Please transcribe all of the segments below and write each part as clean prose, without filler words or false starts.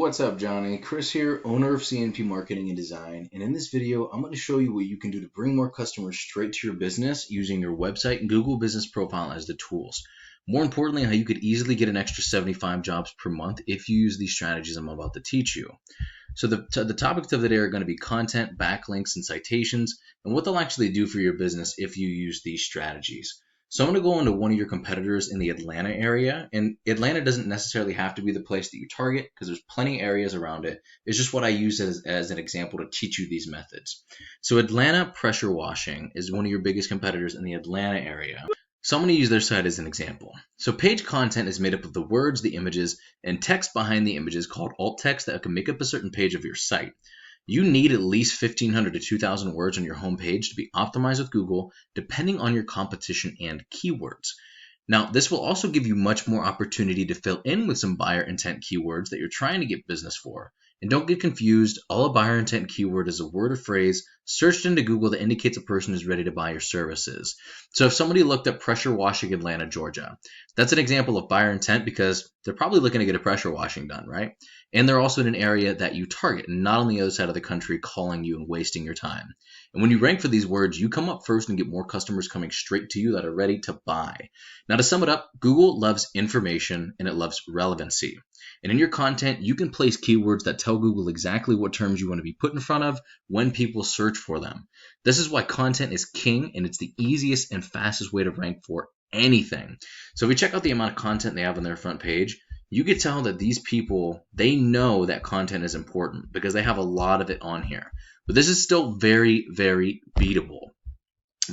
What's up, Johnny? Chris here, owner of CNP Marketing and Design, and in this video, I'm going to show you what you can do to bring more customers straight to your business using your website and Google Business Profile as the tools. More importantly, how you could easily get an extra 75 jobs per month if you use these strategies I'm about to teach you. So the topics of the day are going to be content, backlinks, and citations, and what they'll actually do for your business if you use these strategies. So I'm going to go into one of your competitors in the Atlanta area, and Atlanta doesn't necessarily have to be the place that you target because there's plenty of areas around it. It's just what I use as an example to teach you these methods. So Atlanta Pressure Washing is one of your biggest competitors in the Atlanta area. So I'm going to use their site as an example. So page content is made up of the words, the images, and text behind the images called alt text that can make up a certain page of your site. You need at least 1,500 to 2,000 words on your homepage to be optimized with Google, depending on your competition and keywords. Now, this will also give you much more opportunity to fill in with some buyer intent keywords that you're trying to get business for. And don't get confused, all a buyer intent keyword is a word or phrase searched into Google that indicates a person is ready to buy your services. So if somebody looked up pressure washing Atlanta, Georgia, that's an example of buyer intent because they're probably looking to get a pressure washing done, right? And they're also in an area that you target, not on the other side of the country calling you and wasting your time. And when you rank for these words, you come up first and get more customers coming straight to you that are ready to buy. Now, to sum it up, Google loves information and it loves relevancy. And in your content, you can place keywords that tell Google exactly what terms you want to be put in front of when people search for them. This is why content is king, and it's the easiest and fastest way to rank for anything. So if we check out the amount of content they have on their front page, you can tell that these people, they know that content is important because they have a lot of it on here. But this is still very, very beatable.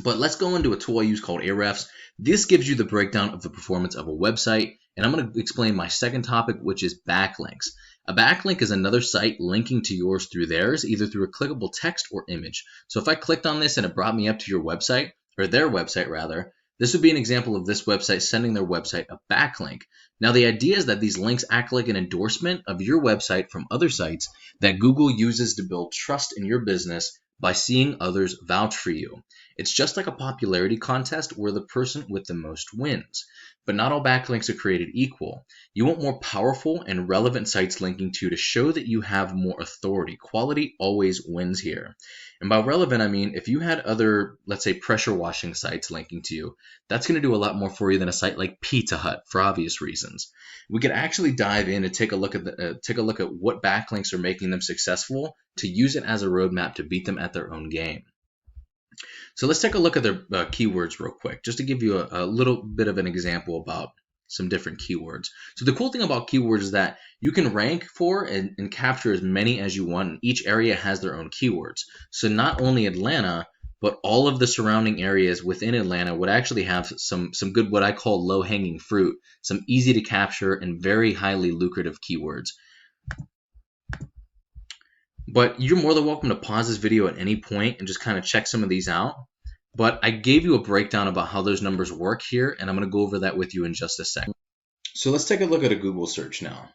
But let's go into a tool I use called Ahrefs. This gives you the breakdown of the performance of a website. And I'm going to explain my second topic, which is backlinks. A backlink is another site linking to yours through theirs, either through a clickable text or image. So if I clicked on this and it brought me up to your website, or their website rather, this would be an example of this website sending their website a backlink. Now, the idea is that these links act like an endorsement of your website from other sites that Google uses to build trust in your business by seeing others vouch for you. It's just like a popularity contest where the person with the most wins. But not all backlinks are created equal. You want more powerful and relevant sites linking to you to show that you have more authority. Quality always wins here. And by relevant, I mean if you had other, let's say, pressure washing sites linking to you, that's going to do a lot more for you than a site like Pizza Hut for obvious reasons. We could actually dive in and take a look at what backlinks are making them successful to use it as a roadmap to beat them at their own game. So let's take a look at their keywords real quick, just to give you a little bit of an example about some different keywords. So the cool thing about keywords is that you can rank for and capture as many as you want. Each area has their own keywords. So not only Atlanta, but all of the surrounding areas within Atlanta would actually have some good, what I call low-hanging fruit, some easy to capture and very highly lucrative keywords. But you're more than welcome to pause this video at any point and just kind of check some of these out. But I gave you a breakdown about how those numbers work here, and I'm going to go over that with you in just a second. So let's take a look at a Google search now.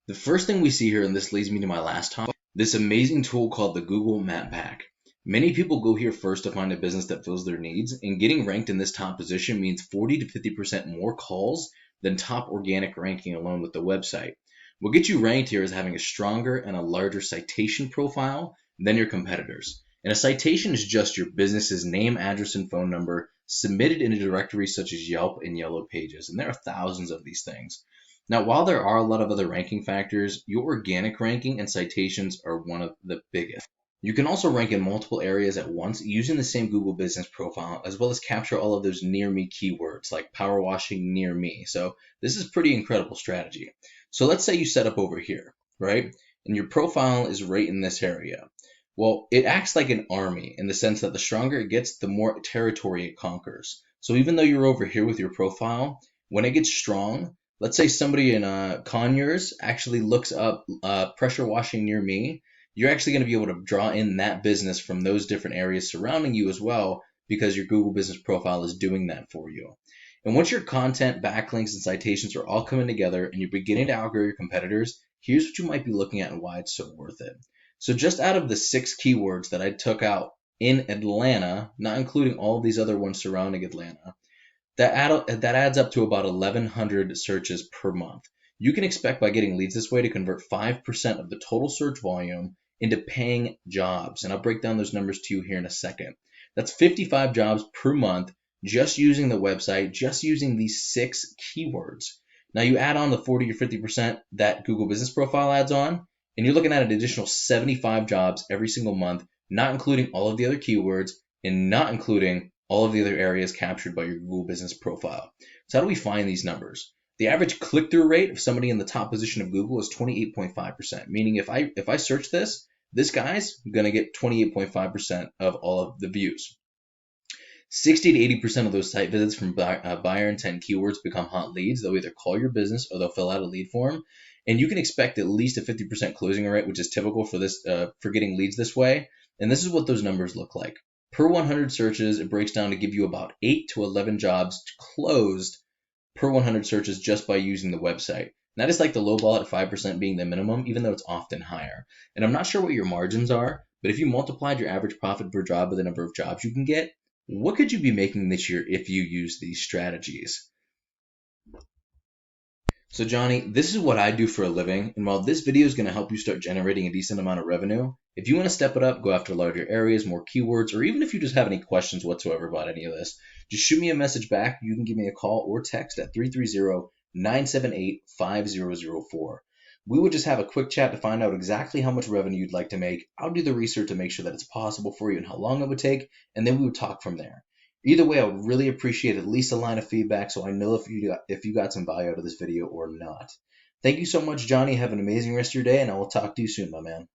The first thing we see here, and this leads me to my last topic, this amazing tool called the Google Map Pack. Many people go here first to find a business that fills their needs, and getting ranked in this top position means 40 to 50% more calls than top organic ranking alone with the website. What gets you ranked here is having a stronger and a larger citation profile than your competitors. And a citation is just your business's name, address, and phone number submitted in a directory such as Yelp and Yellow Pages. And there are thousands of these things. Now, while there are a lot of other ranking factors, your organic ranking and citations are one of the biggest. You can also rank in multiple areas at once using the same Google Business Profile, as well as capture all of those near me keywords like power washing near me. So this is a pretty incredible strategy. So let's say you set up over here, right? And your profile is right in this area. Well, it acts like an army in the sense that the stronger it gets, the more territory it conquers. So even though you're over here with your profile, when it gets strong, let's say somebody in Conyers actually looks up pressure washing near me, you're actually going to be able to draw in that business from those different areas surrounding you as well because your Google Business Profile is doing that for you. And once your content, backlinks, and citations are all coming together and you're beginning to outgrow your competitors, here's what you might be looking at and why it's so worth it. So just out of the 6 keywords that I took out in Atlanta, not including all of these other ones surrounding Atlanta, that adds up to about 1,100 searches per month. You can expect by getting leads this way to convert 5% of the total search volume into paying jobs. And I'll break down those numbers to you here in a second. That's 55 jobs per month just using the website, just using these 6 keywords. Now you add on the 40 or 50% that Google Business Profile adds on, and you're looking at an additional 75 jobs every single month, not including all of the other keywords and not including all of the other areas captured by your Google Business Profile. So how do we find these numbers? The average click-through rate of somebody in the top position of Google is 28.5%, meaning if I search this guy's going to get 28.5% of all of the views. 60 to 80% of those site visits from buyer intent keywords become hot leads. They'll either call your business or they'll fill out a lead form. And you can expect at least a 50% closing rate, which is typical for this for getting leads this way. And this is what those numbers look like. Per 100 searches, it breaks down to give you about 8 to 11 jobs closed per 100 searches just by using the website. And that is like the low ball at 5% being the minimum, even though it's often higher. And I'm not sure what your margins are, but if you multiplied your average profit per job by the number of jobs you can get, what could you be making this year if you use these strategies? So Johnny, this is what I do for a living, and while this video is going to help you start generating a decent amount of revenue, if you want to step it up, go after larger areas, more keywords, or even if you just have any questions whatsoever about any of this, just shoot me a message back. You can give me a call or text at 330-978-5004. We would just have a quick chat to find out exactly how much revenue you'd like to make. I'll do the research to make sure that it's possible for you and how long it would take, and then we would talk from there. Either way, I would really appreciate at least a line of feedback so I know if you got some value out of this video or not. Thank you so much, Johnny. Have an amazing rest of your day, and I will talk to you soon, my man.